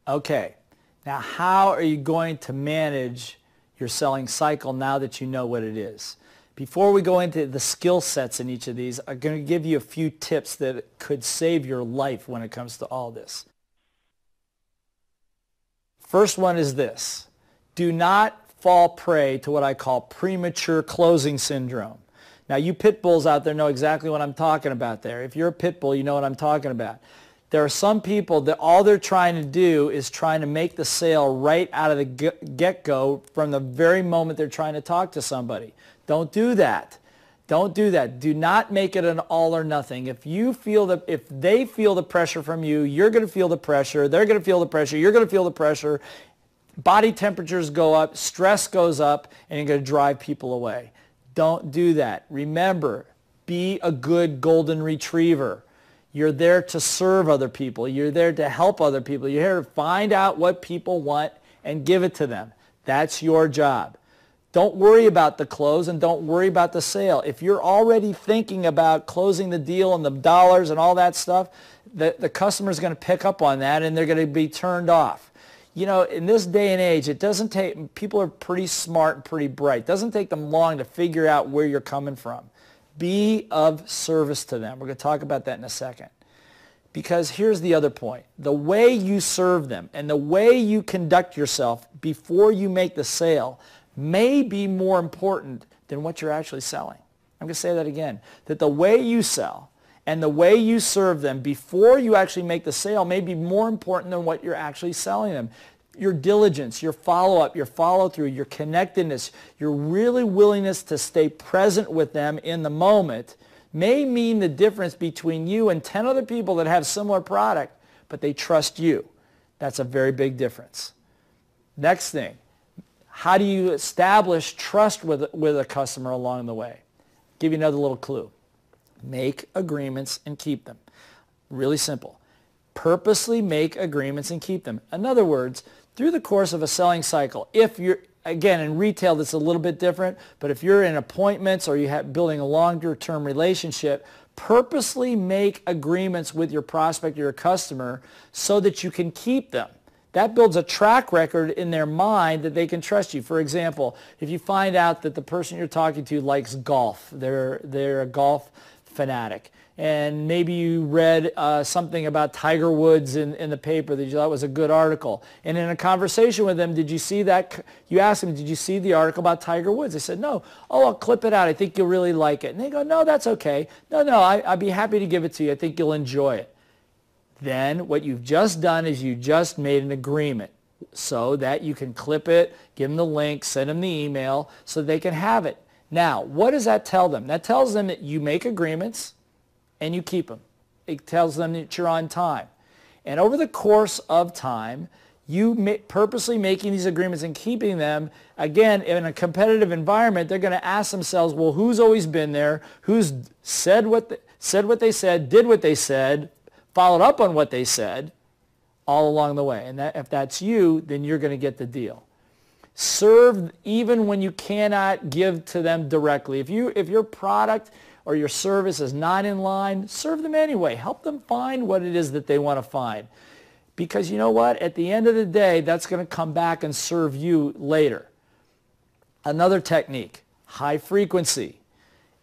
Okay, now how are you going to manage your selling cycle now that you know what it is? Before we go into the skill sets in each of these, I'm going to give you a few tips that could save your life when it comes to all this. First one is this. Do not fall prey to what I call premature closing syndrome. Now, you pit bulls out there know exactly what I'm talking about there. If you're a pit bull, you know what I'm talking about. There are some people that all they're trying to do is trying to make the sale right out of the get-go from the very moment they're trying to talk to somebody. Don't do that. Don't do that. Do not make it an all or nothing. If they feel the pressure from you, you're going to feel the pressure. They're going to feel the pressure. You're going to feel the pressure. Body temperatures go up, stress goes up, and you're going to drive people away. Don't do that. Remember, be a good golden retriever. You're there to serve other people. You're there to help other people. You're here to find out what people want and give it to them. That's your job. Don't worry about the close and don't worry about the sale. If you're already thinking about closing the deal and the dollars and all that stuff, the customer's going to pick up on that and they're going to be turned off. You know, in this day and age, it doesn't take, people are pretty smart and pretty bright. It doesn't take them long to figure out where you're coming from. Be of service to them. We're going to talk about that in a second. Because here's the other point. The way you serve them and the way you conduct yourself before you make the sale may be more important than what you're actually selling. I'm going to say that again. That the way you sell and the way you serve them before you actually make the sale may be more important than what you're actually selling them. Your diligence, your follow-up, your follow-through, your connectedness, your really willingness to stay present with them in the moment may mean the difference between you and 10 other people that have similar product, but they trust you. That's a very big difference. Next thing, how do you establish trust with a customer along the way? Give you another little clue. Make agreements and keep them. Really simple. Purposely make agreements and keep them. In other words, through the course of a selling cycle, if you're, again, in retail that's a little bit different, but if you're in appointments or you have building a longer term relationship, purposely make agreements with your prospect or your customer so that you can keep them. That builds a track record in their mind that they can trust you. For example, if you find out that the person you're talking to likes golf, they're a golf fanatic, and maybe you read something about Tiger Woods in the paper that you thought was a good article, and in a conversation with them, did you see that? You asked them, did you see the article about Tiger Woods? They said, no. Oh, I'll clip it out. I think you'll really like it. And they go, no, that's okay. No, I'd be happy to give it to you. I think you'll enjoy it. Then what you've just done is you just made an agreement so that you can clip it, give them the link, send them the email so they can have it. Now, what does that tell them? That tells them that you make agreements and you keep them. It tells them that you're on time. And over the course of time, you purposely making these agreements and keeping them, again, in a competitive environment, they're going to ask themselves, well, who's always been there? Who's said what they said, did what they said, followed up on what they said all along the way. And if that's you, then you're going to get the deal. Serve even when you cannot give to them directly. If your product or your service is not in line, serve them anyway. Help them find what it is that they want to find. Because you know what? At the end of the day, that's going to come back and serve you later. Another technique, high frequency.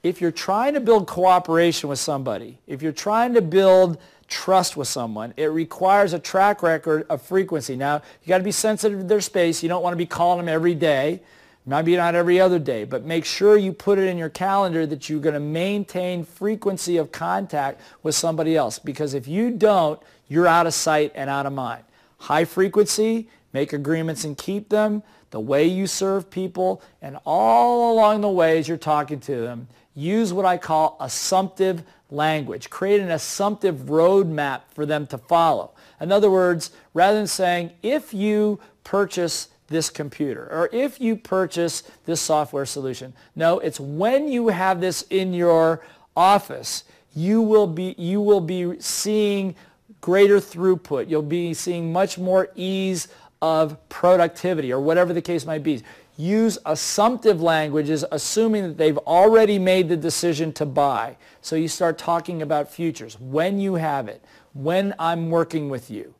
If you're trying to build cooperation with somebody, if you're trying to build trust with someone, it requires a track record of frequency. Now, you got to be sensitive to their space. You don't want to be calling them every day, maybe not every other day, but make sure you put it in your calendar that you're going to maintain frequency of contact with somebody else, because if you don't, you're out of sight and out of mind. High frequency, make agreements and keep them, the way you serve people, and all along the way as you're talking to them, use what I call assumptive language. Create an assumptive roadmap for them to follow. In other words, rather than saying, if you purchase this computer or if you purchase this software solution, no, it's when you have this in your office, you will be seeing greater throughput. You'll be seeing much more ease of productivity or whatever the case might be. Use assumptive languages, assuming that they've already made the decision to buy. So you start talking about futures, when you have it, when I'm working with you,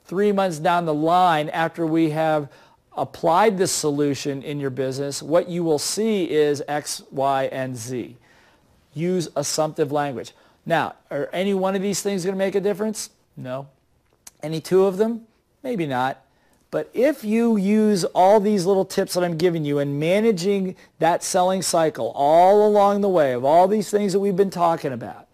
3 months down the line after we have applied this solution in your business, what you will see is X, Y, and Z. Use assumptive language. Now, are any one of these things going to make a difference? No. Any two of them? Maybe not. But if you use all these little tips that I'm giving you in managing that selling cycle all along the way of all these things that we've been talking about,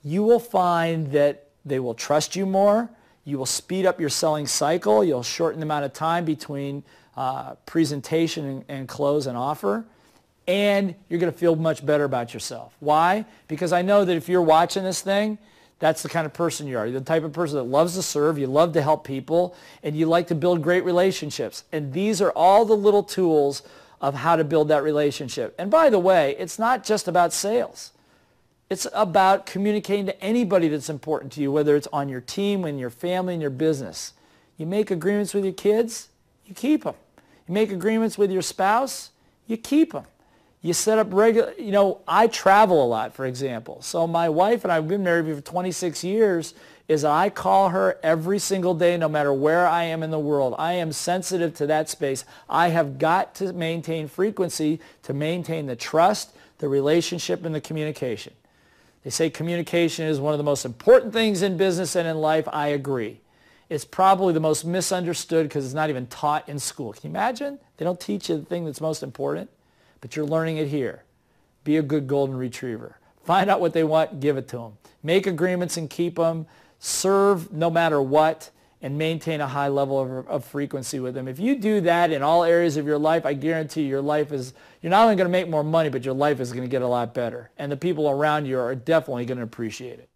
you will find that they will trust you more. You will speed up your selling cycle. You'll shorten the amount of time between presentation and close and offer. And you're going to feel much better about yourself. Why? Because I know that if you're watching this thing, that's the kind of person you are. You're the type of person that loves to serve, you love to help people, and you like to build great relationships. And these are all the little tools of how to build that relationship. And by the way, it's not just about sales. It's about communicating to anybody that's important to you, whether it's on your team, in your family, in your business. You make agreements with your kids, you keep them. You make agreements with your spouse, you keep them. You set up regular, I travel a lot, for example. So my wife and I have been married for 26 years, is I call her every single day, no matter where I am in the world. I am sensitive to that space. I have got to maintain frequency to maintain the trust, the relationship, and the communication. They say communication is one of the most important things in business and in life. I agree. It's probably the most misunderstood because it's not even taught in school. Can you imagine? They don't teach you the thing that's most important. But you're learning it here. Be a good golden retriever. Find out what they want, give it to them. Make agreements and keep them. Serve no matter what, and maintain a high level of frequency with them. If you do that in all areas of your life, I guarantee your life is, you're not only going to make more money, but your life is going to get a lot better. And the people around you are definitely going to appreciate it.